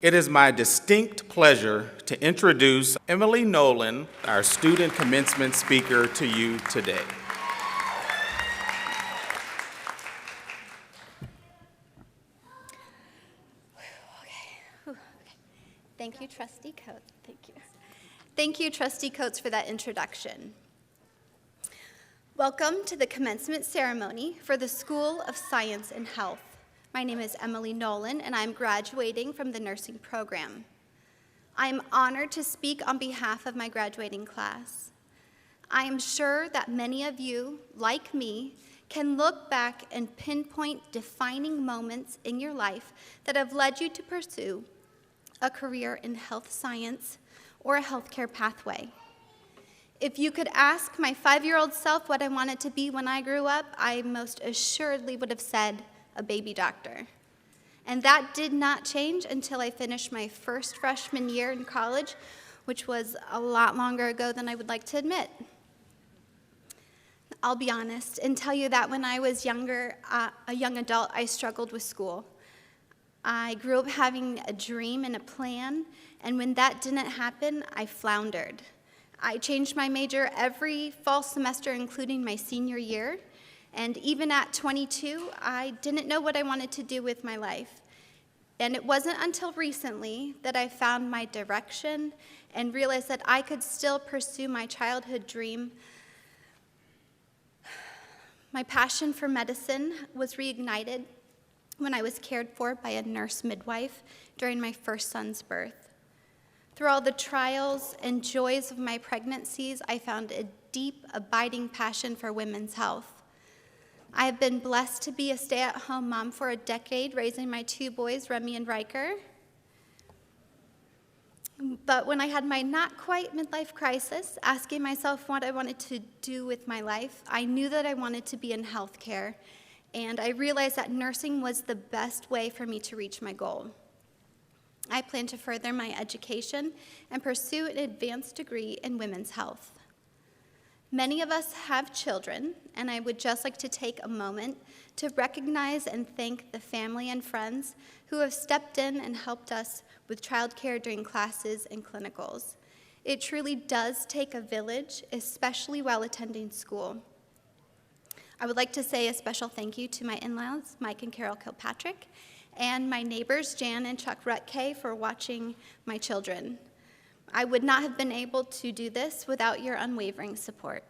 It is my distinct pleasure to introduce Emily Nolen, our student commencement speaker, to you today. Thank you, Trustee Coates. Thank you. Thank you, Trustee Coates, for that introduction. Welcome to the commencement ceremony for the School of Science and Health. My name is Emily Nolen, and I'm graduating from the nursing program. I am honored to speak on behalf of my graduating class. I am sure that many of you, like me, can look back and pinpoint defining moments in your life that have led you to pursue a career in health science or a healthcare pathway. If you could ask my 5-year-old self what I wanted to be when I grew up, I most assuredly would have said a baby doctor. And that did not change until I finished my first freshman year in college, which was a lot longer ago than I would like to admit. I'll be honest and tell you that when I was younger, a young adult, I struggled with school. I grew up having a dream and a plan, and when that didn't happen, I floundered. I changed my major every fall semester, including my senior year, and even at 22, I didn't know what I wanted to do with my life. And it wasn't until recently that I found my direction and realized that I could still pursue my childhood dream. My passion for medicine was reignited when I was cared for by a nurse midwife during my first son's birth. Through all the trials and joys of my pregnancies, I found a deep, abiding passion for women's health. I have been blessed to be a stay-at-home mom for a decade, raising my 2 boys, Remy and Riker. But when I had my not-quite midlife crisis, asking myself what I wanted to do with my life, I knew that I wanted to be in healthcare, and I realized that nursing was the best way for me to reach my goal. I plan to further my education and pursue an advanced degree in women's health. Many of us have children, and I would just like to take a moment to recognize and thank the family and friends who have stepped in and helped us with childcare during classes and clinicals. It truly does take a village, especially while attending school. I would like to say a special thank you to my in-laws, Mike and Carol Kilpatrick, and my neighbors, Jan and Chuck Rutke, for watching my children. I would not have been able to do this without your unwavering support.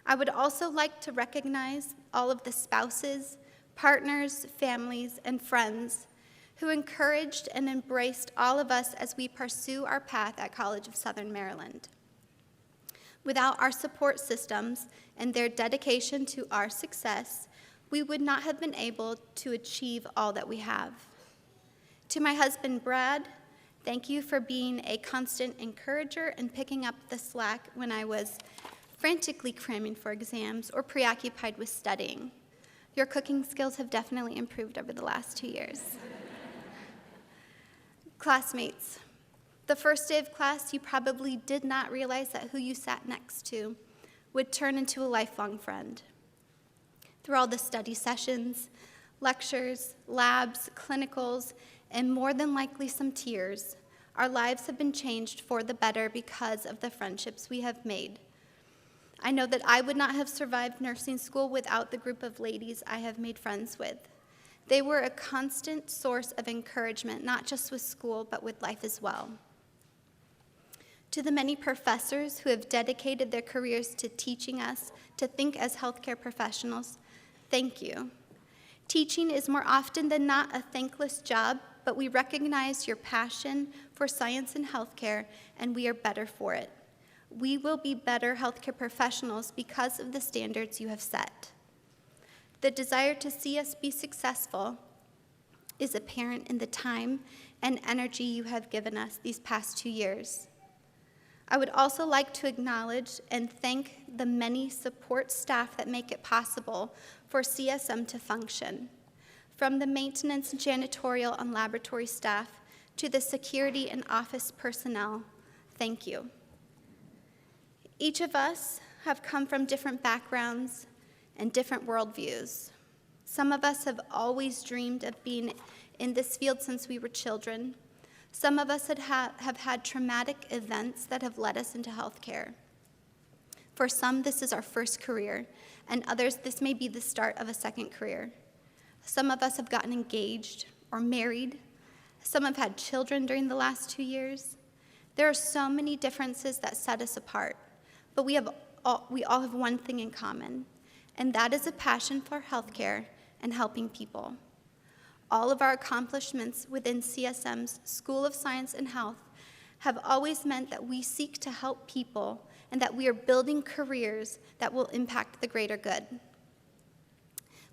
I would also like to recognize all of the spouses, partners, families, and friends who encouraged and embraced all of us as we pursue our path at College of Southern Maryland. Without our support systems and their dedication to our success, we would not have been able to achieve all that we have. To my husband, Brad, thank you for being a constant encourager and picking up the slack when I was frantically cramming for exams or preoccupied with studying. Your cooking skills have definitely improved over the last 2 years. Classmates, the first day of class, you probably did not realize that who you sat next to would turn into a lifelong friend. Through all the study sessions, lectures, labs, clinicals, and more than likely some tears, our lives have been changed for the better because of the friendships we have made. I know that I would not have survived nursing school without the group of ladies I have made friends with. They were a constant source of encouragement, not just with school, but with life as well. To the many professors who have dedicated their careers to teaching us to think as healthcare professionals, thank you. Teaching is more often than not a thankless job, but we recognize your passion for science and healthcare, and we are better for it. We will be better healthcare professionals because of the standards you have set. The desire to see us be successful is apparent in the time and energy you have given us these past 2 years. I would also like to acknowledge and thank the many support staff that make it possible for CSM to function, from the maintenance, janitorial, and laboratory staff to the security and office personnel. Thank you. Each of us have come from different backgrounds and different worldviews. Some of us have always dreamed of being in this field since we were children, Some of us have had traumatic events that have led us into healthcare. For some, this is our first career, and others, this may be the start of a second career. Some of us have gotten engaged or married. Some have had children during the last 2 years. There are so many differences that set us apart, but we all have one thing in common, and that is a passion for healthcare and helping people. All of our accomplishments within CSM's School of Science and Health have always meant that we seek to help people and that we are building careers that will impact the greater good.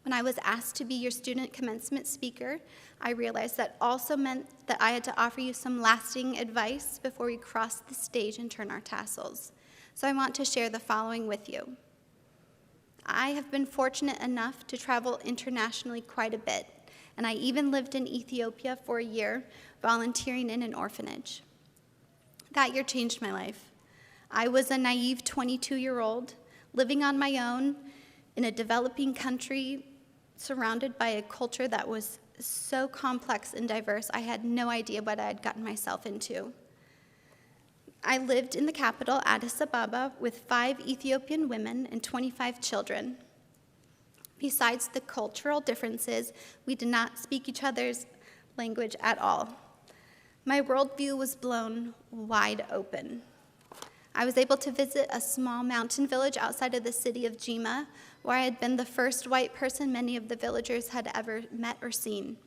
When I was asked to be your student commencement speaker, I realized that also meant that I had to offer you some lasting advice before we cross the stage and turn our tassels. So I want to share the following with you. I have been fortunate enough to travel internationally quite a bit, and I even lived in Ethiopia for a year, volunteering in an orphanage. That year changed my life. I was a naive 22-year-old living on my own in a developing country surrounded by a culture that was so complex and diverse, I had no idea what I had gotten myself into. I lived in the capital, Addis Ababa, with 5 Ethiopian women and 25 children. Besides the cultural differences, we did not speak each other's language at all. My worldview was blown wide open. I was able to visit a small mountain village outside of the city of Jima, where I had been the first white person many of the villagers had ever met or seen.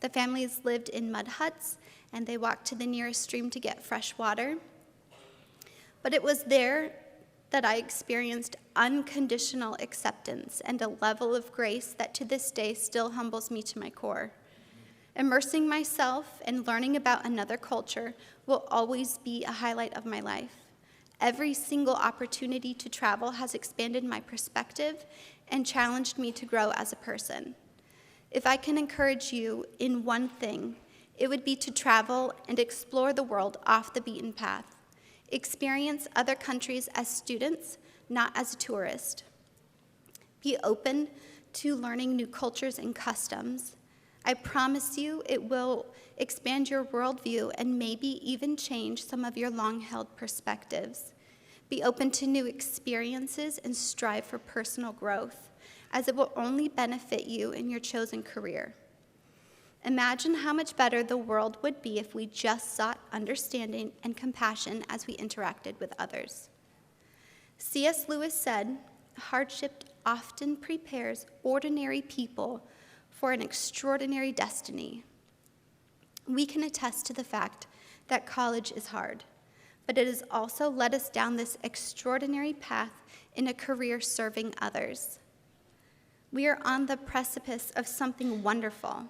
The families lived in mud huts, and they walked to the nearest stream to get fresh water. But it was there that I experienced unconditional acceptance and a level of grace that to this day still humbles me to my core. Immersing myself and learning about another culture will always be a highlight of my life. Every single opportunity to travel has expanded my perspective and challenged me to grow as a person. If I can encourage you in one thing, it would be to travel and explore the world off the beaten path. Experience other countries as students, not as a tourist. Be open to learning new cultures and customs. I promise you it will expand your worldview and maybe even change some of your long-held perspectives. Be open to new experiences and strive for personal growth, as it will only benefit you in your chosen career. Imagine how much better the world would be if we just sought understanding and compassion as we interacted with others. C.S. Lewis said, "Hardship often prepares ordinary people for an extraordinary destiny." We can attest to the fact that college is hard, but it has also led us down this extraordinary path in a career serving others. We are on the precipice of something wonderful.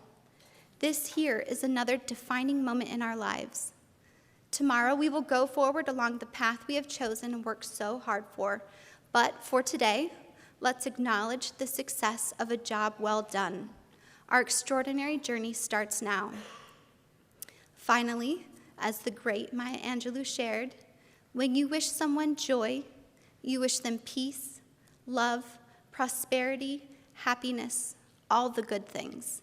This here is another defining moment in our lives. Tomorrow we will go forward along the path we have chosen and worked so hard for, but for today, let's acknowledge the success of a job well done. Our extraordinary journey starts now. Finally, as the great Maya Angelou shared, when you wish someone joy, you wish them peace, love, prosperity, happiness, all the good things.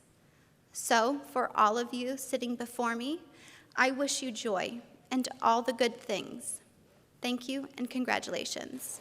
So, for all of you sitting before me, I wish you joy and all the good things. Thank you and congratulations.